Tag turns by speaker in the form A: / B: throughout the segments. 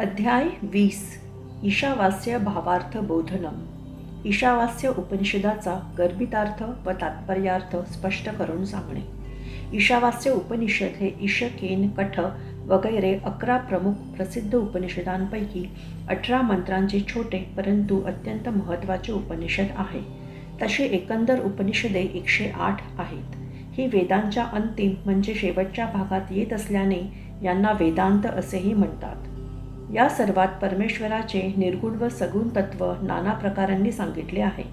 A: अध्याय 20 ईशावास्य भावार्थ बोधनम. ईशावास्य उपनिषदाचा गर्भितार्थ व तात्पर्यार्थ स्पष्ट करून सांगणे. ईशावास्य उपनिषद हे ईशकेन कठ वगैरे 11 प्रमुख प्रसिद्ध उपनिषदांपैकी 18 मंत्रांचे छोटे परंतु अत्यंत महत्त्वाचे उपनिषद आहे. तशी एकंदर उपनिषदे 108 आहेत. ही वेदांच्या अंतिम म्हणजे शेवटच्या भागात येत असल्याने यांना वेदांत असेही म्हणतात. या सर्वात परमेश्वराचे निर्गुण व सगुण तत्व नाना प्रकारांनी सांगितले आहे.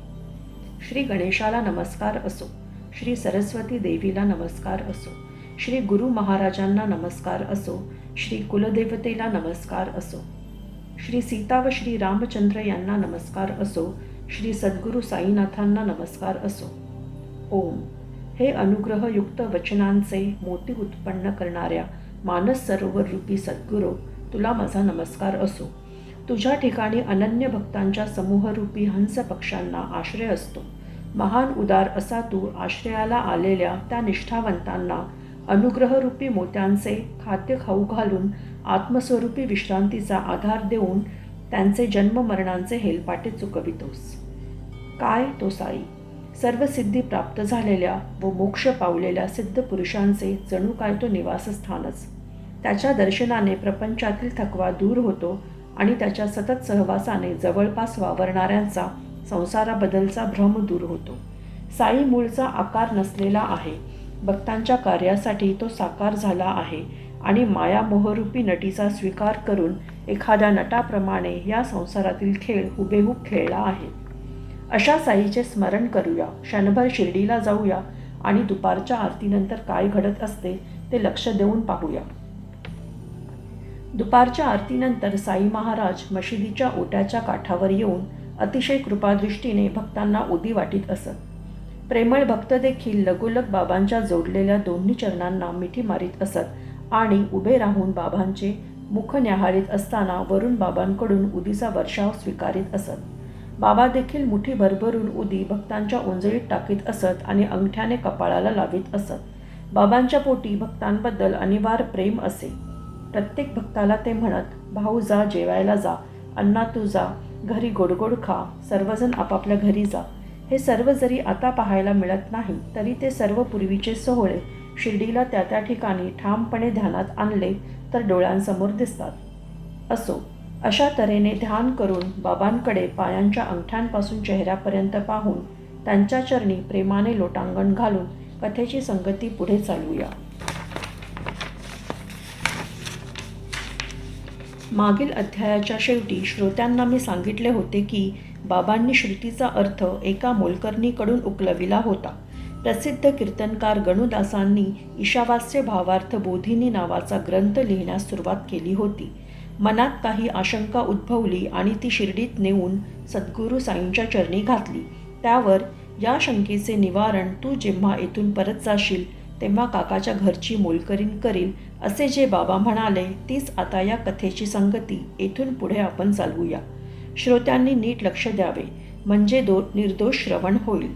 A: श्री गणेशाला नमस्कार असो, श्री सरस्वती देवीला नमस्कार असो, श्री गुरु महाराजांना नमस्कार असो, श्री कुलदेवतेला नमस्कार असो, श्री सीता व श्री रामचंद्र यांना नमस्कार असो, श्री सद्गुरू साईनाथांना नमस्कार असो. ओम. हे अनुग्रहयुक्त वचनांचे मोती उत्पन्न करणाऱ्या मानस सरोवर रूपी सद्गुरू, तुला माझा नमस्कार असो. तुझ्या ठिकाणी अनन्य भक्तांच्या समूहरूपी हंस पक्षांना आश्रय असतो. महान उदार असा तू आश्रयाला आलेल्या त्या निष्ठावंतांना अनुग्रहरूपी मोत्यांचे खाद्य खाऊ घालून आत्मस्वरूपी विश्रांतीचा आधार देऊन त्यांचे जन्ममरणांचे हेलपाटे चुकवितोस. काय तो साई, सर्व सिद्धी प्राप्त झालेल्या व मोक्ष पावलेल्या सिद्ध पुरुषांचे जणू काय तो निवासस्थानच. त्याच्या दर्शनाने प्रपंचातील थकवा दूर होतो आणि त्याच्या सतत सहवासाने जवळपास वावरणाऱ्यांचा संसाराबद्दलचा भ्रम दूर होतो. साई मूळचा आकार नसलेला आहे. भक्तांच्या कार्यासाठी तो साकार झाला आहे आणि मायामोहरूपी नटीचा स्वीकार करून एखाद्या नटाप्रमाणे या संसारातील खेळ हुबेहूब खेळला आहे. अशा साईचे स्मरण करूया. क्षणभर शिर्डीला जाऊया आणि दुपारच्या आरतीनंतर काय घडत असते ते लक्ष देऊन पाहूया. दुपारच्या आरतीनंतर साई महाराज मशिदीच्या ओट्याच्या काठावर येऊन अतिशय कृपादृष्टीने भक्तांना उदी वाटीत असत. प्रेमळ भक्त देखील लगोलग बाबांच्या जोडलेल्या दोन्ही चरणांना मिठी मारीत असत आणि उभे राहून बाबांचे मुख न्याहाळीत असताना वरून बाबांकडून उदीचा वर्षाव स्वीकारित असत. बाबा देखील मुठी भरभरून उदी भक्तांच्या ओंजळीत टाकीत असत आणि अंगठ्याने कपाळाला लावित असत. बाबांच्या पोटी भक्तांबद्दल अनिवार्य प्रेम असे. प्रत्येक भक्ताला ते म्हणत, भाऊ जा, जेवायला जा, अण्णा तू जा, घरी गोडगोड खा, सर्वजण आपापल्या घरी जा. हे सर्व जरी आता पाहायला मिळत नाही तरी ते सर्व पूर्वीचे सोहळे शिर्डीला त्या त्या ठिकाणी ठामपणे ध्यानात आणले तर डोळ्यांसमोर दिसतात. असो, अशा तऱ्हेने ध्यान करून बाबांकडे पायांच्या अंगठ्यांपासून चेहऱ्यापर्यंत पाहून त्यांच्या चरणी प्रेमाने लोटांगण घालून कथेची संगती पुढे चालवूया. मागील अध्यायाच्या शेवटी श्रोत्यांना मी सांगितले होते की बाबांनी श्रुतीचा अर्थ एका मोलकरणीकडून उकलविला होता. प्रसिद्ध कीर्तनकार गणुदासांनी ईशावास्य भावार्थ बोधिनी नावाचा ग्रंथ लिहिण्यास सुरुवात केली होती. मनात काही आशंका उद्भवली आणि ती शिर्डीत नेऊन सद्गुरू साईंच्या चरणी घातली. त्यावर या शंकेचे निवारण तू जेव्हा येथून परत जाशील तेव्हा काकाच्या घरची मोलकरीण करील असे जे बाबा म्हणाले तीच आता या कथेची संगती येथून पुढे आपण चालवूया. श्रोत्यांनी नीट लक्ष द्यावे म्हणजे निर्दोष श्रवण होईल.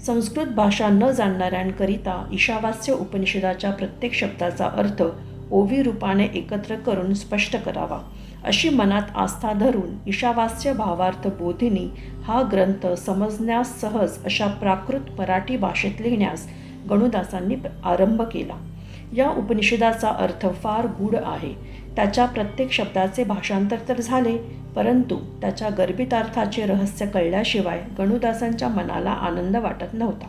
A: संस्कृत भाषा न जाणणाऱ्यांकरिता ईशावास्य उपनिषदाच्या प्रत्येक शब्दाचा अर्थ ओवी रूपाने एकत्र करून स्पष्ट करावा अशी मनात आस्था धरून ईशावास्य भावार्थ बोधिनी हा ग्रंथ समजण्यास सहज अशा प्राकृत मराठी भाषेत लिहिण्यास गणुदासांनी आरंभ केला. या उपनिषदाचा अर्थ फार गूढ आहे. त्याच्या प्रत्येक शब्दाचे भाषांतर तर झाले परंतु त्याच्या गर्भितार्थाचे रहस्य कळल्याशिवाय गणुदासांच्या मनाला आनंद वाटत नव्हता.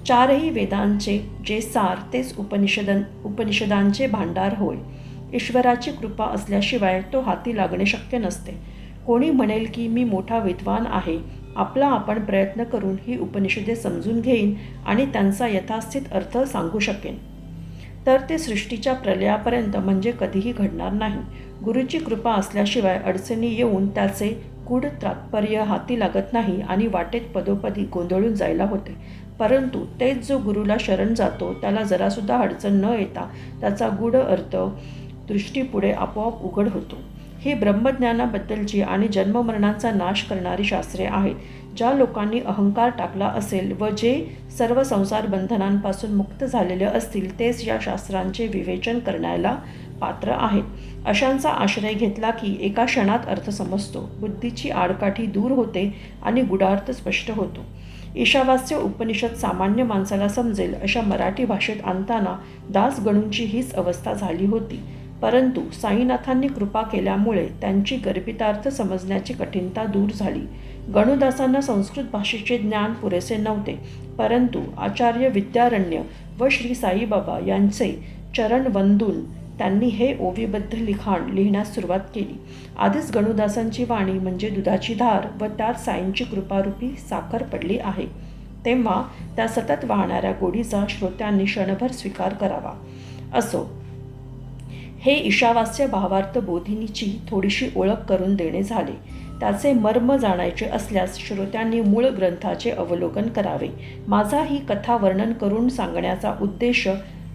A: चारही वेदांचे जे सार तेच उपनिषदांचे भांडार होय. ईश्वराची कृपा असल्याशिवाय तो हाती लागणे शक्य नसते. कोणी म्हणेल की मी मोठा विद्वान आहे, आपला आपण प्रयत्न करून ही उपनिषदे समजून घेईन आणि त्यांचा यथास्थित अर्थ सांगू शकेन, तर ते सृष्टीच्या प्रलयापर्यंत म्हणजे कधीही घडणार नाही. गुरुची कृपा असल्याशिवाय अडचणी येऊन त्याचे गूढ तात्पर्य हाती लागत नाही आणि वाटेत पदोपदी गोंधळून जायला होते. परंतु तेच जो गुरुला शरण जातो त्याला जरासुद्धा अडचण न येता त्याचा गूढ अर्थ दृष्टीपुढे आपोआप उघड होतो. ही ब्रह्मज्ञानाबद्दलची आणि जन्ममरणांचा नाश करणारी शास्त्रे आहेत. ज्या लोकांनी अहंकार टाकला असेल व जे सर्व संसार बंधनांपासून मुक्त झालेले असतील तेच या शास्त्रांचे विवेचन करण्याला पात्र आहेत अशांचा आश्रय घेतला की एका क्षणात अर्थ समजतो, बुद्धीची आडकाठी दूर होते आणि गूढार्थ स्पष्ट होतो. ईशावास्य उपनिषद सामान्य माणसाला समजेल अशा मराठी भाषेत आणताना दासगणूंची हीच अवस्था झाली होती. परंतु साईनाथांनी कृपा केल्यामुळे त्यांची गर्भितार्थ समजण्याची कठीणता दूर झाली. गणुदासांना संस्कृत भाषेचे ज्ञान पुरेसे नव्हते, परंतु आचार्य विद्यारण्य व श्री साईबाबा यांचे चरण वंदून त्यांनी हे ओवीबद्ध लिखाण लिहिण्यास सुरुवात केली. आधीच गणुदासांची वाणी म्हणजे दुधाची धार व त्यात साईंची कृपारूपी साखर पडली आहे, तेव्हा त्या सतत वाहणाऱ्या गोडीचा श्रोत्यांनी क्षणभर स्वीकार करावा. असो, हे ईशावास्य भावार्थ बोधिनीची थोडीशी ओळख करून देणे झाले. त्याचे मर्म जाणायचे असल्यास श्रोत्यांनी मूळ ग्रंथाचे अवलोकन करावे. माझा ही कथा वर्णन करून सांगण्याचा उद्देश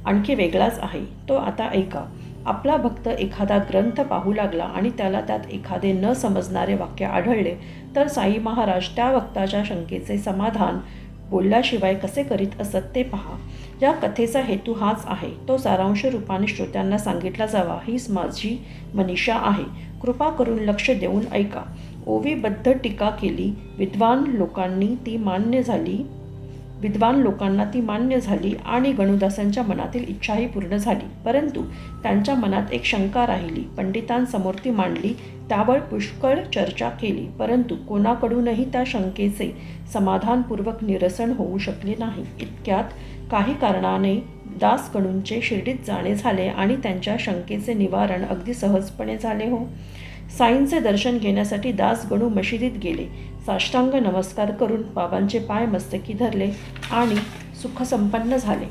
A: आणखी वेगळाच आहे, तो आता ऐका. आपला भक्त एखादा ग्रंथ पाहू लागला आणि त्याला त्यात एखादे न समजणारे वाक्य आढळले तर साई महाराज त्या भक्ताच्या शंकेचे समाधान बोलल्याशिवाय कसे करीत असत ते पहा. या कथेचा हेतू हाच आहे, तो सारांश रूपाने श्रोत्यांना सांगितला जावा हीच माझी मनीषा आहे. कृपा करून लक्ष देऊन ऐका. ओवीबद्ध टीका केली. विद्वान लोकांना ती मान्य झाली आणि गणुदासांच्या मनातील इच्छाही पूर्ण झाली. परंतु त्यांच्या मनात एक शंका राहिली. पंडितांसमोर ती मांडली, त्यावर पुष्कळ चर्चा केली, परंतु कोणाकडूनही त्या शंकेचे समाधानपूर्वक निरसन होऊ शकले नाही. इतक्यात काही कारणाने दासगणूंचे शिर्डीत जाणे झाले आणि त्यांच्या शंकेचे निवारण अगदी सहजपणे झाले. साईंचे दर्शन घेण्यासाठी दासगणू मशिदीत गेले. साष्टांग नमस्कार करून बाबांचे पाय मस्तकी धरले आणि सुखसंपन्न झाले.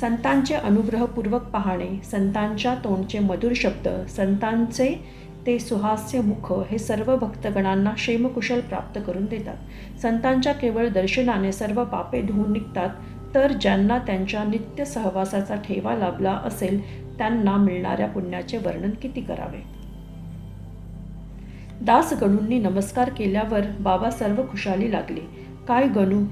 A: संतांचे अनुग्रहपूर्वक पाहणे, संतांच्या तोंडचे मधुर शब्द, संतांचे ते सुहास्य मुख हे सर्व भक्तगणांना क्षेमकुशल प्राप्त करून देतात. संतांच्या केवळ दर्शनाने सर्व पापे धुवून निघतात, तर ज्यांना त्यांच्या नित्य सहवासाचा ठेवा लाभला असेल त्यांना मिळणाऱ्या पुण्याचे वर्णन किती करावे. दासगणूंनी नमस्कार केल्यावर बाबा सर्व खुशाली लागले. काय गणू,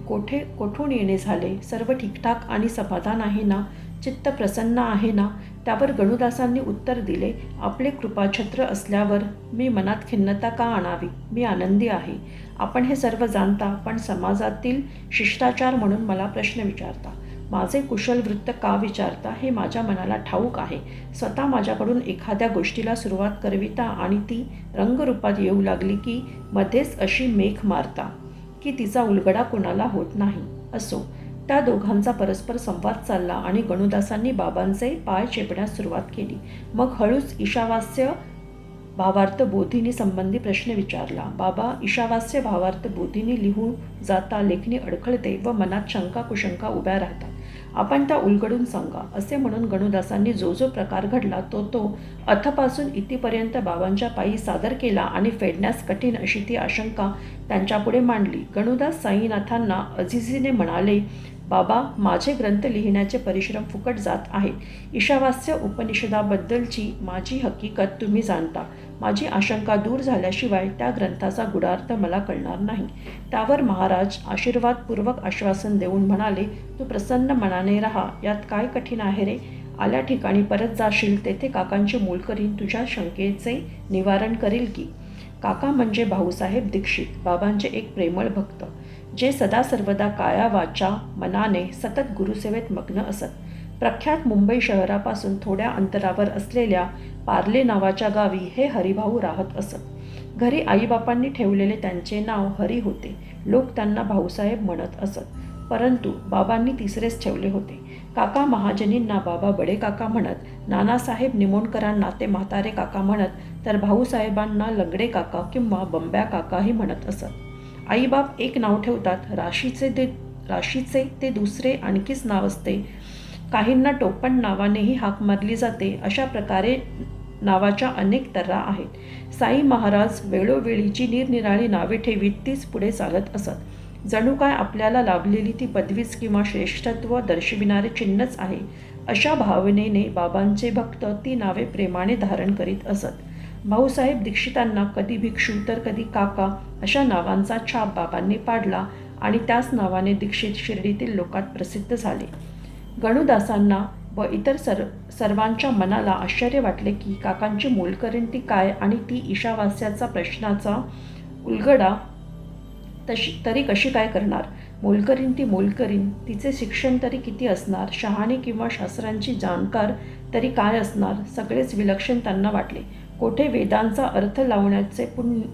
A: कोठून येणे झाले? सर्व ठीकठाक आणि समाधान आहे ना? चित्त प्रसन्न आहे ना? त्यावर गणुदासांनी उत्तर दिले, आपले कृपाछत्र असल्यावर मी मनात खिन्नता का आणावी? मी आनंदी आहे. आपण हे सर्व जाणता, पण समाजातील शिष्टाचार म्हणून मला प्रश्न विचारता. माझे कुशल वृत्त का विचारता हे माझ्या मनाला ठाऊक आहे. स्वतः माझ्याकडून एखाद्या गोष्टीला सुरुवात करविता आणि ती रंगरूपात येऊ लागली की मध्येच अशी मेख मारता की तिचा उलगडा कोणाला होत नाही. असो, त्या दोघांचा परस्पर संवाद चालला आणि गणुदासांनी बाबांचे पाय चेपण्यास सुरुवात केली. मग हळूच ईशावास्य भावार्थ बोधिनी संबंधी प्रश्न विचारला. बाबा, ईशावास्य भावार्थ बोधिनी लिहून जाता लेखणी अडखळते व मनात शंका कुशंका उभ्या राहतात. आपण त्या उलगडून सांगा. असे म्हणून गणुदासांनी जो प्रकार घडला तो अथपासून इतिपर्यंत बाबांच्या पायी सादर केला आणि फेडण्यास कठीण अशी ती आशंका त्यांच्यापुढे मांडली. गणुदास साईनाथांना अजिजीने म्हणाले, बाबा, माझे ग्रंथ लिहिण्याचे परिश्रम फुकट जात आहेत. ईशावास्य उपनिषदाबद्दलची माझी हकीकत तुम्ही जाणता. माझी आशंका दूर झाल्याशिवाय त्या ग्रंथाचा गूढार्थ मला कळणार नाही. त्यावर महाराज आशीर्वादपूर्वक आश्वासन देऊन म्हणाले, तू प्रसन्न मनाने राहा. यात काय कठीण आहे रे? आल्या ठिकाणी परत जाशील तेथे काकांचे मूल करीन, तुझ्या शंकेचे निवारण करील की. काका म्हणजे भाऊसाहेब दीक्षित, बाबांचे एक प्रेमळ भक्त, जे सदा सर्वदा काया वाचा मनाने सतत गुरुसेवेत मग्न असत. प्रख्यात मुंबई शहरापासून थोड्या अंतरावर असलेल्या पार्ले नावाच्या गावी हे हरिभाऊ राहत असत. घरी आईबापांनी ठेवलेले त्यांचे नाव हरी होते. लोक त्यांना भाऊसाहेब म्हणत असत, परंतु बाबांनी तिसरेच ठेवले होते. काका महाजनींना बाबा बडे काका म्हणत, नानासाहेब निमोणकरांना ते म्हातारे काका म्हणत, तर भाऊसाहेबांना लंगडे काका किंवा बंब्या काकाही म्हणत असत. आईबाप एक नाव ठेवतात, राशीचे ते दुसरे आणखीच नाव असते. काहींना टोपण नावानेही हाक मारली जाते. अशा प्रकारे नावाच्या अनेक तऱ्हा आहेत. साई महाराज वेळोवेळी जी निरनिराळी नावे ठेवीत तीच पुढे चालत असत. जणू काय आपल्याला लाभलेली ती पदवीच किंवा श्रेष्ठत्व दर्शविणारे चिन्हच आहे, अशा भावनेने बाबांचे भक्त ती नावे प्रेमाने धारण करीत असत. भाऊसाहेब दीक्षितांना कधी भिक्षू तर कधी काका अशा नावांचा छाप बाबांनी पाडला आणि त्याच नावाने दीक्षित शिर्डीतील लोकात प्रसिद्ध झाले. गणुदासांना व इतर सर्वांच्या मनाला आश्चर्य वाटले की काकांची मोलकरीण ती काय आणि ती ईशावास्याचा प्रश्नाचा उलगडा तरी कशी काय करणार. मोलकरीण ती मोलकरीण, तिचे शिक्षण तरी किती असणार, शहाणी किंवा शास्त्रांची जाणकार तरी काय असणार. सगळेच विलक्षण त्यांना वाटले. कोठे वेदांचा अर्थ लावण्याचे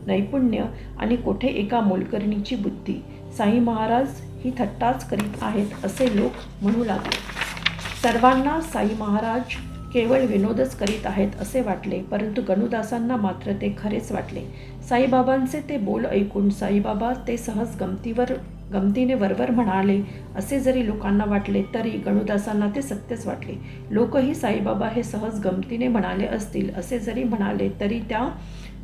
A: नैपुण्य आणि कोठे एका मोलकरणीची बुद्धी. साई महाराज ही थट्टाच करीत आहेत असे लोक म्हणू लागले. सर्वांना साई महाराज केवळ विनोदच करीत आहेत असे वाटले, परंतु गणुदासांना मात्र ते खरेच वाटले. साईबाबांचे ते बोल ऐकून साईबाबा ते सहज गमतीने वरवर म्हणाले असे जरी लोकांना वाटले तरी गणुदासांना ते सत्यच वाटले. लोकही साईबाबा हे सहज गमतीने म्हणाले असतील असे जरी म्हणाले तरी त्या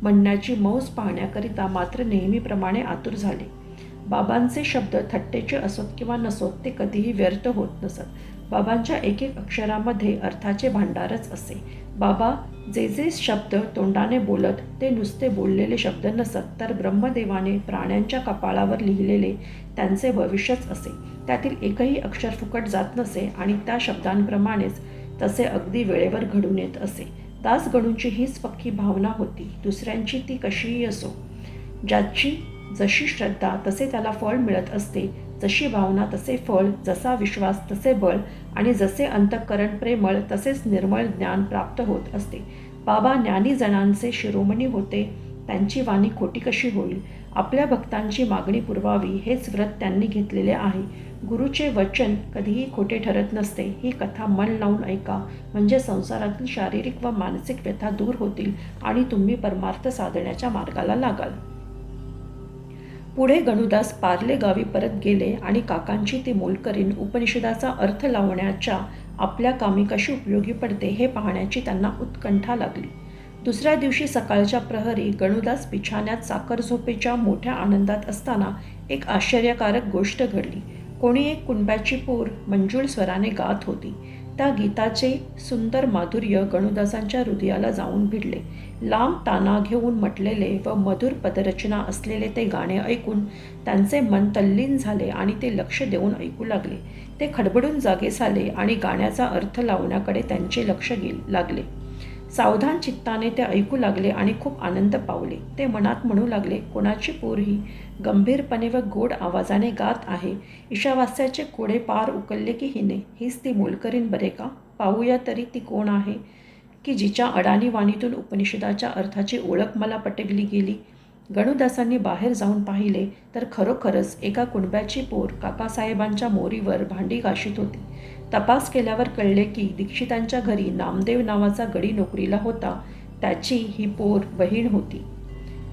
A: म्हणण्याची मौज पाहण्याकरिता मात्र नेहमीप्रमाणे आतुर झाले. बाबांचे शब्द थट्टेचे असोत किंवा नसोत ते कधीही व्यर्थ होत नसत. बाबांच्या एक एक अक्षरामध्ये अर्थाचे भांडारच असे. बाबा जे जे शब्द तोंडाने बोलत ते नुसते बोललेले शब्द नसत, तर ब्रह्मदेवाने प्राण्यांच्या कपाळावर लिहिलेले त्यांचे भविष्यच असे. त्यातील एकही अक्षर फुकट जात नसे आणि त्या शब्दांप्रमाणेच तसे अगदी वेळेवर घडून येत असे. दासगणूंची हीच पक्की भावना होती. दुसऱ्यांची ती कशीही असो, ज्याची जशी श्रद्धा तसे त्याला फळ मिळत असते, जशी भावना तसे फळ, जसा विश्वास तसे बळ आणि जसे अंतःकरण प्रेमळ तसेच निर्मळ ज्ञान प्राप्त होत असते. बाबा ज्ञानीजनांचे शिरोमणी होते, त्यांची वाणी खोटी कशी होईल. आपल्या भक्तांची मागणी पुरवावी हेच व्रत त्यांनी घेतलेले आहे. गुरुचे वचन कधीही खोटे ठरत नसते. ही कथा मन लावून ऐका, म्हणजे संसारातील शारीरिक व मानसिक व्यथा दूर होतील आणि तुम्ही परमार्थ साधण्याच्या मार्गाला लागाल. पुढे गणुदास पार्ले गावी परत गेले आणि काकांची ती मोलकरीण उपनिषदाचा अर्थ लावण्याच्या आपल्या कामी कशी उपयोगी पडते हे पाहण्याची त्यांना उत्कंठा लागली. दुसऱ्या दिवशी सकाळच्या प्रहरी गणुदास बिछाण्यात साखर झोपेच्या मोठ्या आनंदात असताना एक आश्चर्यकारक गोष्ट घडली. कोणी एक कुणब्याची पोर मंजूळ स्वराने गात होती. त्या गीताचे सुंदर माधुर्य गणुदासांच्या हृदयाला जाऊन भिडले. लांब ताना घेऊन म्हटलेले व मधुर पदरचना असलेले ते गाणे ऐकून त्यांचे मन तल्लीन झाले आणि ते लक्ष देऊन ऐकू लागले. ते खडबडून जागे झाले आणि गाण्याचा अर्थ लावण्याकडे त्यांचे लक्ष लागले. सावधान चित्ताने ते ऐकू लागले आणि खूप आनंद पावले. ते मनात म्हणू लागले, कोणाची पोर ही गंभीरपणे व गोड आवाजाने गात आहे. ईशावास्याचे कोडे पार उकलले की हिने. हीच ती मोलकरीण बरे का? पाहूया तरी ती कोण आहे की जिच्या अडाणी वाणीतून उपनिषदाच्या अर्थाची ओळख मला पटविली गेली. गणुदासांनी बाहेर जाऊन पाहिले तर खरोखरच एका कुणब्याची पोर काकासाहेबांच्या मोरीवर भांडी घाशीत होती. तपास केल्यावर कळले की दीक्षितांच्या घरी नामदेव नावाचा गडी नोकरीला होता. त्याची ही पोर बहीण होती.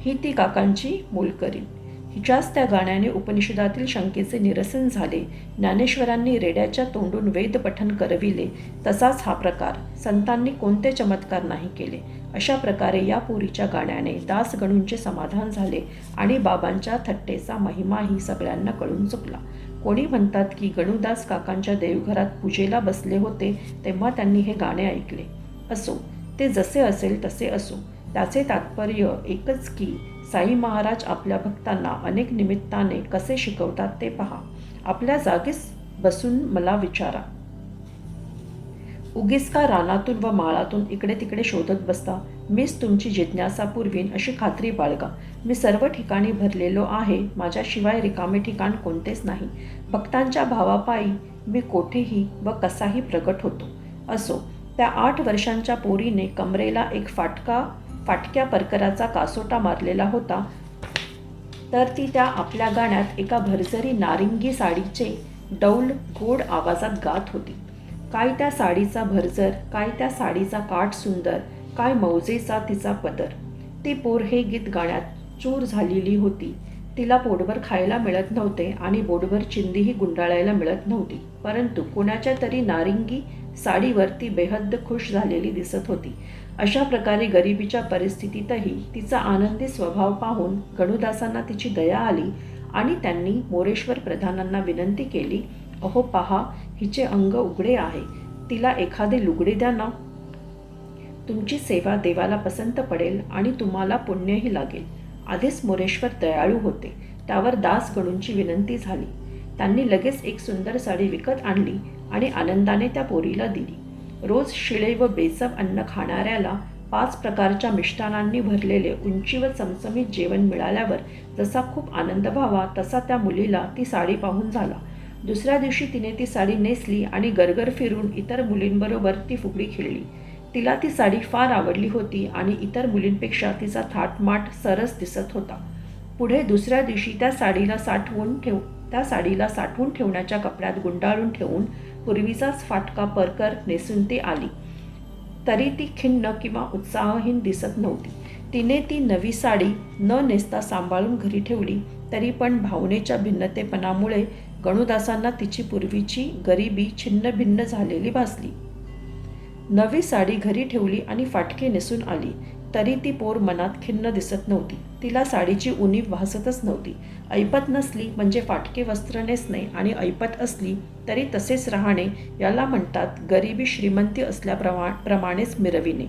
A: ही ती काकांची मोलकरीण. हिच्याच त्या गाण्याने उपनिषदातील शंकेचे निरसन झाले. ज्ञानेश्वरांनी रेड्याच्या तोंडून वेद पठन करविले. तसाच हा प्रकार. संतांनी कोणते चमत्कार नाही केले. अशा प्रकारे या पोरीच्या गाण्याने दासगणूंचे समाधान झाले आणि बाबांच्या थट्टेचा महिमाही सगळ्यांना कळून चुकला. कोणी म्हणतात की गणुदास काकांच्या देवघरात पूजेला बसले होते तेव्हा त्यांनी हे गाणे ऐकले. असो, ते जसे असेल तसे असो. त्याचे तात्पर्य एकच की साई महाराज आपल्या भक्तांना अनेक निमित्ताने कसे शिकवतात ते पहा. आपल्या जागीच बसून मला विचारा. उगीच का रानातून व माळातून इकडे तिकडे शोधत बसता. मीच तुमची जिज्ञासा पुरवीन अशी खात्री बाळगा. मी सर्व ठिकाणी भरलेलो आहे. माझ्याशिवाय रिकामे ठिकाण कोणतेच नाही. भक्तांच्या भावापायी मी कोठेही व कसाही प्रगट होतो. असो, त्या 8 वर्षांच्या पोरीने कमरेला एक फाटक्या परकराचा कासोटा मारलेला होता, तर ती त्या आपल्या गाण्यात एका भरजरी नारिंगी साडीचे डौल गोड आवाजात गात होती. काय त्या साडीचा भरजर, काय त्या साडीचा काठ सुंदर, काय मौजेचा तिचा पदर. ती पोर हे गीत गाण्यात चूर झालेली होती. तिला पोटभर खायला मिळत नव्हते आणि बोटभर चिंधीही गुंडाळायला मिळत नव्हती, परंतु कोणाच्या तरी नारिंगी साडीवर ती बेहद्द खुश झालेली दिसत होती. अशा प्रकारे गरिबीच्या परिस्थितीतही तिचा आनंदी स्वभाव पाहून गणुदासांना तिची दया आली आणि त्यांनी मोरेश्वर प्रधानांना विनंती केली, अहो पहा, हिचे अंग उघडे आहे. तिला एखादे लुगडे द्या ना. तुमची सेवा देवाला पसंत पडेल आणि तुम्हाला पुण्यही लागेल. आधीच मोरेश्वर दयाळू होते. त्यावर दासगणूंची विनंती झाली. त्यांनी लगेच एक सुंदर साडी विकत आणली आणि आनंदाने त्या पोरीला दिली. रोज शिळे व बेचव अन्न खाणाऱ्याला 5 प्रकारच्या मिष्टानांनी भरलेले उंची व चमचमीत जेवण मिळाल्यावर जसा खूप आनंद व्हावा तसा त्या मुलीला ती साडी पाहून झाला. दुसऱ्या दिवशी तिने ती साडी नेसली आणि गरगर फिरून इतर मुलींबरोबर ती फुगडी खेळली. तिला ती साडी फार आवडली होती आणि इतर मुलींपेक्षा तिचा थाटमाट सरस दिसत होता. पुढे दुसऱ्या दिवशी त्या साडीला साठवून ठेवण्याच्या कपड्यात गुंडाळून ठेवून पूर्वीचाच फाटका परकर नेसून ती आली. तरी ती खिन्न किंवा उत्साहहीन दिसत नव्हती. तिने ती नवी साडी न नेसता सांभाळून घरी ठेवली, तरी पण भावनेच्या भिन्नतेपणामुळे गणुदासांना तिची पूर्वीची गरिबी छिन्नभिन्न झालेली भासली. नवी साडी घरी ठेवली आणि फाटके नेसून आली, तरी ती पोर मनात खिन्न दिसत नव्हती. तिला साडीची उणीव भासतच नव्हती. ऐपत नसली म्हणजे फाटके वस्त्र नेसणे आणि ऐपत असली तरी तसेच राहणे याला म्हणतात गरिबी श्रीमंती असल्याप्रमाणेच मिरविणे.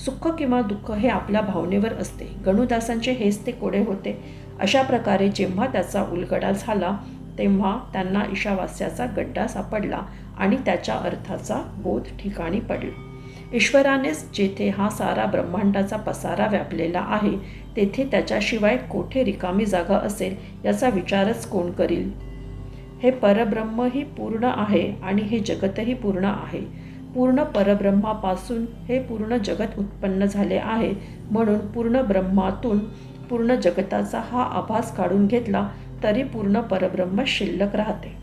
A: सुख किंवा दुःख हे आपल्या भावनेवर असते. गणुदासांचे हेच ते कोडे होते. अशा प्रकारे जेव्हा त्याचा उलगडा झाला तेव्हा त्यांना ईशावास्याचा गड्डा सापडला आणि त्याच्या अर्थाचा बोध ठिकाणी पडला. ईश्वरानेच जेथे हा सारा ब्रह्मांडाचा पसारा व्यापलेला आहे तेथे त्याच्याशिवाय कोठे रिकामी जागा असेल याचा विचारच कोण करील. हे परब्रह्मही पूर्ण आहे आणि हे जगतही पूर्ण आहे. पूर्ण परब्रह्मापासून हे पूर्ण जगत उत्पन्न झाले आहे, म्हणून पूर्ण ब्रह्मातून पूर्ण जगताचा हा आभास काढून घेतला तरी पूर्ण परब्रह्म शिल्लक राहते.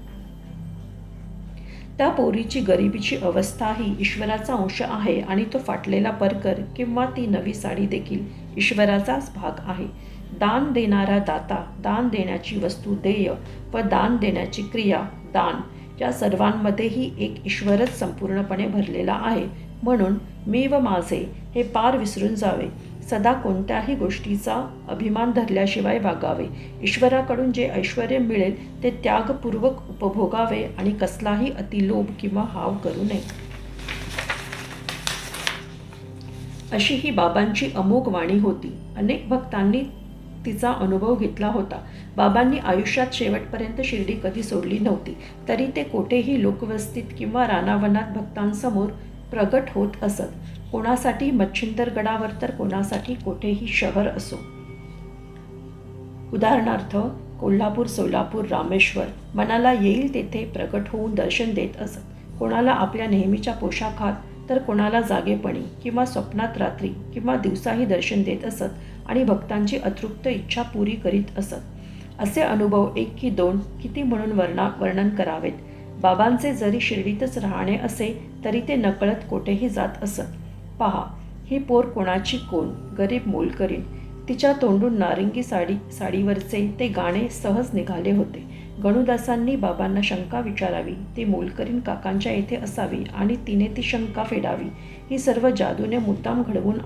A: त्या पोरीची गरिबीची अवस्था ही ईश्वराचा अंश आहे आणि तो फाटलेला परकर किंवा ती नवी साडी देखील ईश्वराचाच भाग आहे. दान देणारा दाता, दान देण्याची वस्तू देय व दान देण्याची क्रिया दान या सर्वांमध्येही एक ईश्वरच संपूर्णपणे भरलेला आहे. म्हणून मी व माझे हे पार विसरून जावे. सदा कोणत्याही गोष्टीचा अभिमान धरल्याशिवाय वागावे. ईश्वराकडून जे ऐश्वर मिळेल ते त्यागपूर्वक उपभोगावे आणि कसलाही अतिलोभ किंवा हाव करू नये. अशी ही बाबांची अमोघ वाणी होती. अनेक भक्तांनी तिचा अनुभव घेतला होता. बाबांनी आयुष्यात शेवटपर्यंत शिर्डी कधी सोडली नव्हती, तरी ते कोठेही लोकवस्तीत किंवा रानावनात भक्तांसमोर प्रगट होत असत. कोणासाठी मच्छिंदर गडावर तर कोणासाठी कोठेही शहर असो. उदाहरणार्थ कोल्हापूर, सोलापूर, रामेश्वर मनाला येईल तेथे प्रगट होऊन दर्शन देत असत. कोणाला आपल्या नेहमीच्या पोशाखात तर कोणाला जागेपणी किंवा स्वप्नात रात्री किंवा दिवसाही दर्शन देत असत आणि भक्तांची अतृप्त इच्छा पुरी करीत असत. असे अनुभव एक की दोन किती म्हणून वर्णन करावेत. बाबांचे जरी शिर्डीतच राहणे असे तरी ते नकळत कोठेही जात असत. पहा, ही पोर कोणाची कोण, गरीब मोलकरीण. तिच्या तोंडून नारिंगी साडीवरचे ते गाणे सहज निघाले होते. गणुदासांनी बाबांना शंका विचारावी, ती मोलकरीण काकांच्या येथे असावी आणि तिने ती शंका फेडावी. ही सर्व जादूने मुद्दाम घडवून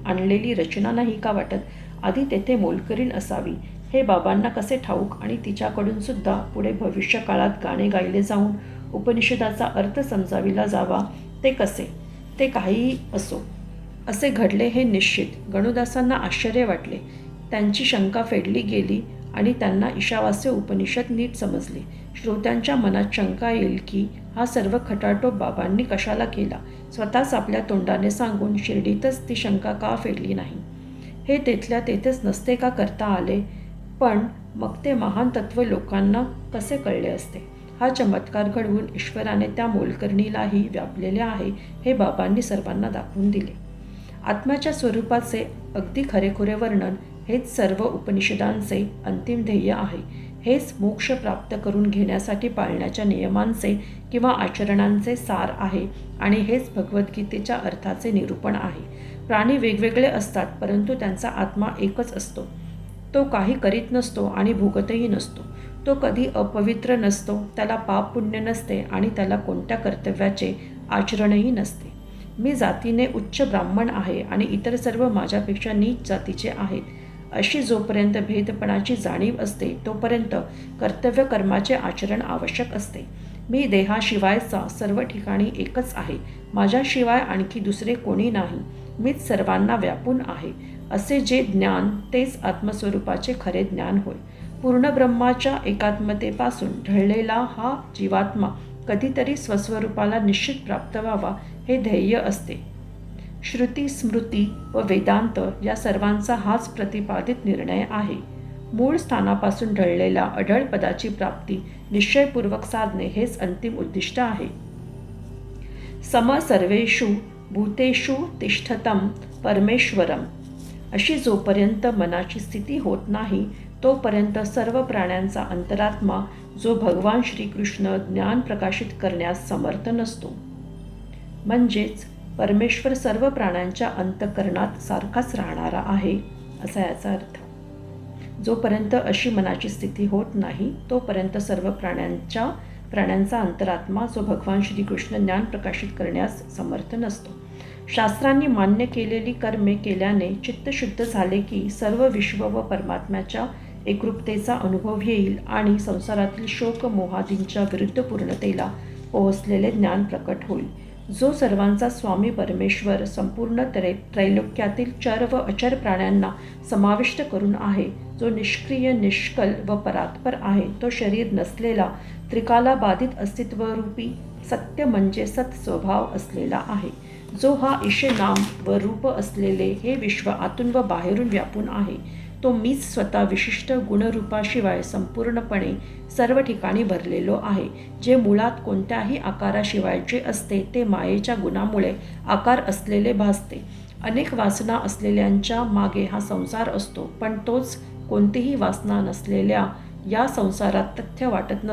A: आणलेली रचना नाही का वाटत? आधी तेथे मोलकरीण असावी हे बाबांना कसे ठाऊक आणि तिच्याकडून सुद्धा पुढे भविष्यकाळात गाणे गायले जाऊन उपनिषदाचा अर्थ समजाविला जावा ते कसे? ते काहीही असो, असे घडले हे निश्चित. गणुदासांना आश्चर्य वाटले. त्यांची शंका फेडली गेली आणि त्यांना ईशावास्य उपनिषद नीट समजले. श्रोत्यांच्या मनात शंका येईल की हा सर्व खटाटोप बाबांनी कशाला केला? स्वतःच आपल्या तोंडाने सांगून शिर्डीतच ती शंका का फेडली नाही? हे तेथल्या तेथेच नसते का करता आले? पण मग ते महान तत्व लोकांना कसे कळले असते? हा चमत्कार घडवून ईश्वराने त्या मोलकरणीलाही व्यापलेले आहे हे बाबांनी सर्वांना दाखवून दिले. आत्म्याच्या स्वरूपाचे अगदी खरेखुरे वर्णन हेच सर्व उपनिषदांचे अंतिम ध्येय आहे. हेच मोक्ष प्राप्त करून घेण्यासाठी पाळण्याच्या नियमांचे किंवा आचरणांचे सार आहे आणि हेच भगवद्गीतेच्या अर्थाचे निरूपण आहे. प्राणी वेगवेगळे असतात, परंतु त्यांचा आत्मा एकच असतो. तो काही करीत नसतो आणि भोगतही नसतो. तो कधी अपवित्र नसतो, त्याला पाप पुण्य नसते आणि त्याला कोणत्या कर्तव्याचे आचरणही नसते. मी जातीने उच्च ब्राह्मण आहे आणि इतर सर्व माझ्यापेक्षा नीच जातीचे आहेत, अशी जोपर्यंत भेदपणाची जाणीव असते तोपर्यंत कर्तव्य कर्माचे आचरण आवश्यक असते. मी देहाशिवायचा सर्व ठिकाणी एकच आहे. माझ्याशिवाय आणखी दुसरे कोणी नाही. मीच सर्वांना व्यापून आहे. असे जे ज्ञान तेच आत्मस्वरूपाचे खरे ज्ञान होय. पूर्ण ब्रह्माच्या एकात्मतेपासून ढळलेला हा जीवात्मा कधीतरी स्वस्वरूपाला निश्चित प्राप्त व्हावा हे ध्येय असते. श्रुती, स्मृती व वेदांत या सर्वांचा हाच प्रतिपादित निर्णय आहे. मूळ स्थानापासून ढळलेल्या अढळ पदाची प्राप्ती निश्चयपूर्वक साधणे हेच अंतिम उद्दिष्ट आहे. सम सर्वेषु भूतेषु तिष्ठतं परमेश्वरम अशी जोपर्यंत मनाची स्थिती होत नाही तोपर्यंत सर्व प्राण्यांचा अंतरात्मा जो भगवान श्रीकृष्ण ज्ञान प्रकाशित करण्यास समर्थ नसतो. म्हणजेच परमेश्वर सर्व प्राण्यांच्या अंतःकरणात सारखाच राहणारा आहे असा याचा अर्थ. जोपर्यंत अशी मनाची स्थिती होत नाही तोपर्यंत सर्व प्राण्यांचा अंतरात्मा जो भगवान श्रीकृष्ण ज्ञान प्रकाशित करण्यास समर्थ नसतो. शास्त्रांनी मान्य केलेली कर्मे केल्याने चित्त शुद्ध झाले की सर्व विश्व व परमात्म्याच्या एकरूपतेचा अनुभव येईल आणि संसारातील शोक मोहादींच्या विरुद्ध पूर्णतेला पोहोचलेले ज्ञान प्रकट होईल. जो सर्वांचा स्वामी परमेश्वर संपूर्ण त्रैलोक्यातील चर व अचर प्राण्यांना समाविष्ट करून आहे, जो निष्क्रिय, निष्कल व परात्पर आहे, तो शरीर नसलेला त्रिकाला बाधित अस्तित्वरूपी सत्य म्हणजे सत स्वभाव असलेला आहे. जो हा ईश नाम व रूप असलेले हे विश्व आतून व बाहेरून व्यापून आहे, तो मीच स्वतः विशिष्ट गुणरूपाशिवाय संपूर्णपणे सर्व ठिकाणी भरलेलो आहे. जे मुळात कोणत्याही आकाराशिवायचे असते ते मायेच्या गुणामुळे आकार असलेले भासते. अनेक वासना असलेल्यांच्या मागे हा संसार असतो, पण तोच कोणतीही वासना नसलेल्या या संसारात तथ्य वाटत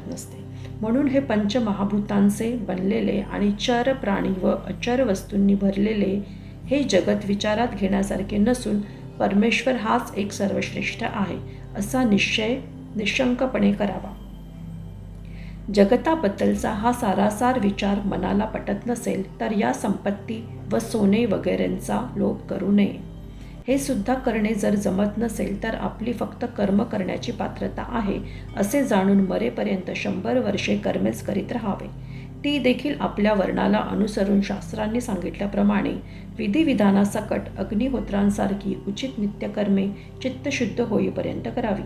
A: नसते. म्हणून हे पंचमहाभूतांचे बनलेले आणि चर प्राणी व अचर वस्तूंनी भरलेले हे जगत विचारात घेण्यासारखे नसून परमेश्वर हाच एक सर्वश्रेष्ठ आहे असा निश्चय निशंकपणे करावा. जगताबद्दलचा हा सारासार विचार मनाला पटत नसेल तर या संपत्ती व सोने वगैरेंचा लोभ करू नये. हे सुद्धा करणे जर जमत नसेल तर आपली फक्त कर्म करण्याची पात्रता आहे असे जाणून मरेपर्यंत 100 वर्षे कर्मेच करीत राहावे. ती देखील आपल्या वर्णाला अनुसरून शास्त्रांनी सांगितल्याप्रमाणे विधिविधानासकट अग्निहोत्रांसारखी उचित नित्यकर्मे चित्तशुद्ध होईपर्यंत करावी.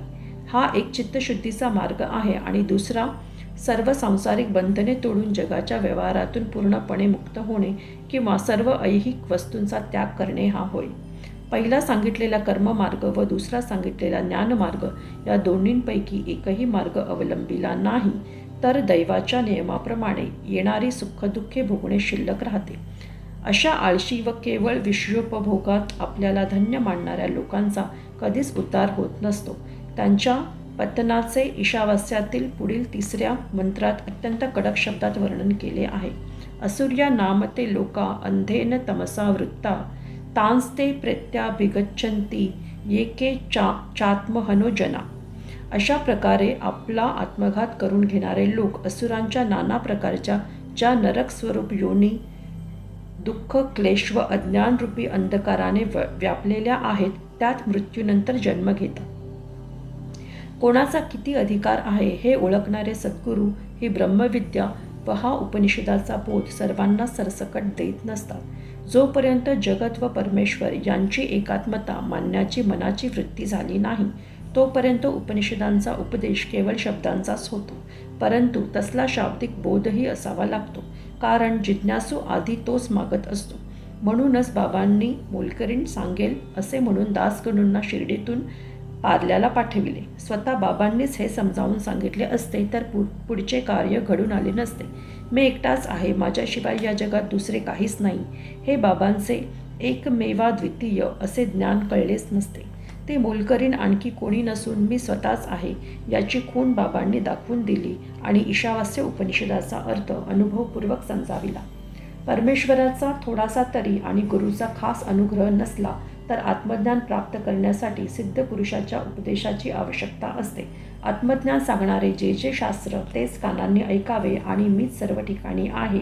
A: हा एक चित्तशुद्धीचा मार्ग आहे आणि दुसरा सर्व सांसारिक बंधने तोडून जगाच्या व्यवहारातून पूर्णपणे मुक्त होणे किंवा सर्व ऐहिक वस्तूंचा त्याग करणे हा होय. पहिला सांगितलेला कर्ममार्ग व दुसरा सांगितलेला ज्ञानमार्ग या दोन्हींपैकी एकही मार्ग अवलंबिला नाही तर दैवाच्या नियमाप्रमाणे येणारी सुखदुःखे भोगणे शिल्लक राहते. अशा आळशी व केवळ विषयोपभोगात आपल्याला धन्य मानणाऱ्या लोकांचा कधीच उद्धार होत नसतो. त्यांच्या पतनाचे ईशावास्यातील पुढील 3ऱ्या मंत्रात अत्यंत कडक शब्दात वर्णन केले आहे. असुर्या नामते लोका अंधेन तमसा वृत्ता तांस्ते प्रत्याभिगच्छन्ति येके चात्महनो जना. अशा प्रकारे आपला आत्मघात करून घेणारे लोक असुरांच्या नाना प्रकारच्या ज्या नरक स्वरूप योनी दुःख, क्लेश व अज्ञानरूपी अंधकाराने व्यापलेल्या आहेत त्यात मृत्यूनंतर जन्म घेतात. कोणाचा किती अधिकार आहे हे ओळखणारे सद्गुरू ही ब्रह्मविद्या व हा उपनिषदाचा बोध सर्वांना सरसकट देत नसतात. जोपर्यंत जगत व परमेश्वर यांची एकात्मता मानण्याची मनाची वृत्ती झाली नाही तोपर्यंत उपनिषदांचा उपदेश केवळ शब्दांचाच होतो. परंतु तसला शाब्दिक बोधही असावा लागतो, कारण जिज्ञासू आधी तोच मागत असतो. म्हणूनच बाबांनी मोलकरीण सांगेल असे म्हणून दासगणूंना शिर्डीतून पार्ल्याला पाठविले. स्वतः बाबांनीच हे समजावून सांगितले असते तर पुढचे कार्य घडून आले नसते. मी एकटाच आहे, माझ्याशिवाय या जगात दुसरे काहीच नाही हे बाबांचे एकमेवाद्वितीय असे ज्ञान कळलेच नसते. ते मोलकरीण आणखी कोणी नसून मी स्वतःच आहे याची खूण बाबांनी दाखवून दिली आणि ईशावास्य उपनिषदाचा अर्थ अनुभवपूर्वक समजाविला. परमेश्वराचा थोडासा तरी आणि गुरुचा खास अनुग्रह नसला तर आत्मज्ञान प्राप्त करण्यासाठी सिद्ध पुरुषाच्या उपदेशाची आवश्यकता असते. आत्मज्ञान सांगणारे जे जे शास्त्र तेच कानांनी ऐकावे आणि मीच सर्व ठिकाणी आहे,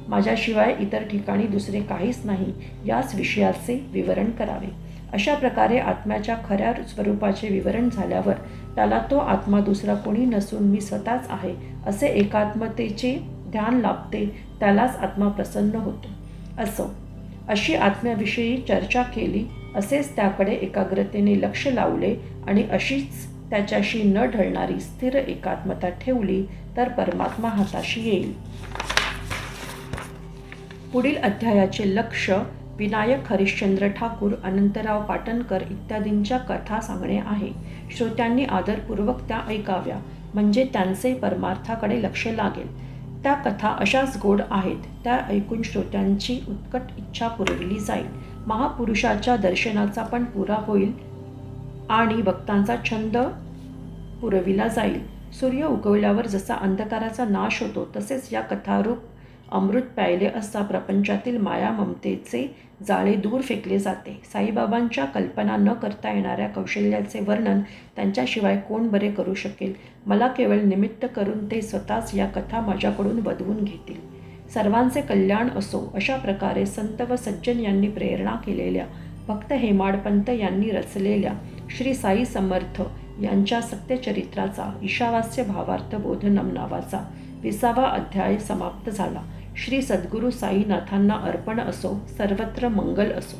A: माझ्याशिवाय इतर ठिकाणी दुसरे काहीच नाही याच विषयाचे विवरण करावे. अशा प्रकारे आत्म्याच्या खऱ्या स्वरूपाचे विवरण झाल्यावर त्याला तो आत्मा दुसरा कोणी नसून मी स्वतःच आहे असे एकात्मतेचे ध्यान लाभते. त्यालाच आत्मा प्रसन्न होतो. अशी आत्म्याविषयी चर्चा केली. असेच त्याकडे एकाग्रतेने लक्ष लावले आणि अशीच त्याच्याशी न ढळणारी स्थिर एकात्मता ठेवली तर परमात्मा हाताशी येईल. पुढील अध्यायाचे लक्ष विनायक हरिश्चंद्र ठाकूर, अनंतराव पाटणकर इत्यादींच्या कथा सांगणे आहे. श्रोत्यांनी आदरपूर्वक त्या ऐकाव्या, म्हणजे त्यांचे परमार्थाकडे लक्ष लागेल. त्या कथा अशाच गोड आहेत. त्या ऐकून श्रोत्यांची उत्कट इच्छा पुरविली जाईल. महापुरुषाच्या दर्शनाचा पण पुरा होईल आणि भक्तांचा छंद पुरविला जाईल. सूर्य उगवल्यावर जसा अंधकाराचा नाश होतो, तसेच या कथारूप अमृत प्यायले असता प्रपंचातील माया ममतेचे जाळे दूर फेकले जाते. साईबाबांच्या कल्पना न करता येणाऱ्या कौशल्याचे वर्णन त्यांच्याशिवाय कोण बरे करू शकेल. मला केवळ निमित्त करून ते स्वतःच या कथा माझ्याकडून वधवून घेतील. सर्वांचे कल्याण असो, अशा प्रकारे संत व सज्जन यांनी प्रेरणा केलेल्या, भक्त हेमाडपंत यांनी रचलेल्या श्री साई समर्थ यांच्या सत्यचरित्राचा ईशावास्य भावार्थ बोधनम नावाचा 20वा अध्याय समाप्त झाला. श्री सद्गुरू साईनाथांना अर्पण असो. सर्वत्र मंगल असो.